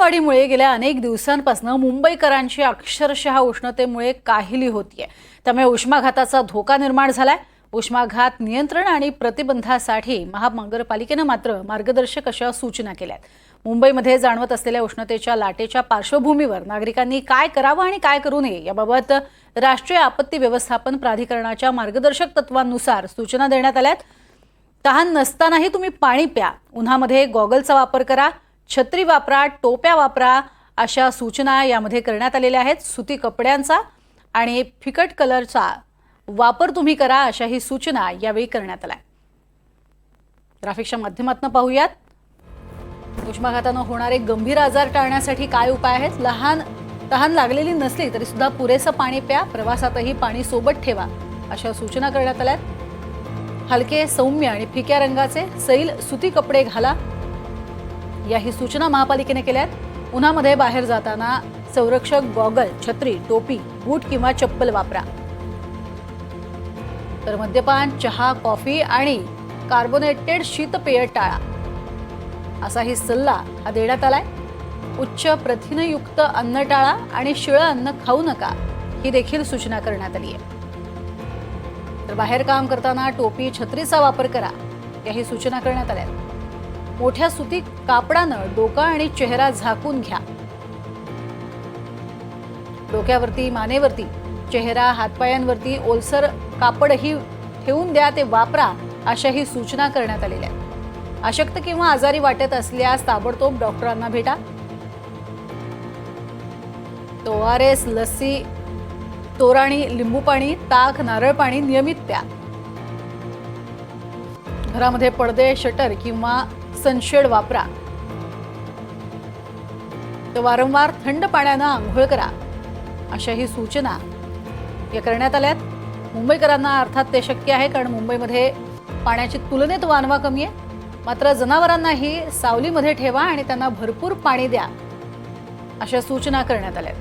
चलनवाढीमुळे गेल्या अनेक दिवसांपासून मुंबईकरांची अक्षरशः उष्णतेमुळे काहिली होतीये। त्यामुळे उष्माघाताचा धोका निर्माण झालाय। उष्माघात नियंत्रण आणि प्रतिबंधासाठी महानगरपालिकेने मात्र मार्गदर्शक अशा सूचना केल्यात। मुंबईमध्ये जाणवत असलेल्या उष्णतेच्या लाटेच्या पार्श्वभूमीवर नागरिकांनी काय करावं आणि काय करू नये याबाबत राष्ट्रीय आपत्ती व्यवस्थापन प्राधिकरणाच्या मार्गदर्शक तत्वांनुसार सूचना देण्यात आल्यात। तहान नसतानाही तुम्ही पाणी प्या, उन्हामध्ये गॉगलचा वापर करा, छत्री वापरा, टोप्या वापरा अशा सूचना यामध्ये करण्यात आलेल्या आहेत। सुती कपड्यांचा आणि फिकट कलरचा वापर तुम्ही करा अशाही सूचना यावेळी करण्यात आल्या। ग्राफिक्सच्या माध्यमातून पाहूयात उष्माघाताने होणारे गंभीर आजार टाळण्यासाठी काय उपाय आहेत। तहान लागलेली नसली तरी सुद्धा पुरेसे पाणी प्या, प्रवासातही पाणी सोबत ठेवा अशा सूचना करण्यात आल्या। हलके सौम्य आणि फिक्या रंगाचे सैल सुती कपडे घाला याही सूचना महापालिकेने केल्यात। उन्हामध्ये बाहेर जाताना संरक्षक गॉगल, छत्री, टोपी, बूट किंवा चप्पल वापरा। तर मद्यपान, चहा, कॉफी आणि कार्बोनेटेड शीतपेय टाळा असाही सल्ला हा देण्यात आलाय। उच्च प्रथिनयुक्त अन्न टाळा आणि शिळं अन्न खाऊ नका ही देखील सूचना करण्यात आली आहे। तर बाहेर काम करताना टोपी, छत्रीचा वापर करा याही सूचना करण्यात आल्या। मोठ्या सुती कापडानं डोकं आणि चेहरा झाकून घ्या। डोक्यावरती, मानेवरती, चेहरा, हातपायांवरती ओलसर कापडही ठेवून द्या, ते वापरा अशाही सूचना करण्यात आलेल्या आहेत। अशक्त किंवा आजारी वाटत असल्यास ताबडतोब डॉक्टरांना भेटा। ORS, लस्सी, तोराणी, लिंबू पाणी, ताक, नारळ पाणी नियमित प्या। घरामध्ये पडदे, शटर किंवा सनशेड वापरा। तर वारंवार थंड पाण्याने आंघोळ करा अशाही सूचना या करण्यात आल्यात। मुंबईकरांना अर्थात ते शक्य आहे कारण मुंबईमध्ये पाण्याची तुलनेत वानवा कमी आहे। मात्र जनावरांनाही सावलीमध्ये ठेवा आणि त्यांना भरपूर पाणी द्या अशा सूचना करण्यात आल्या।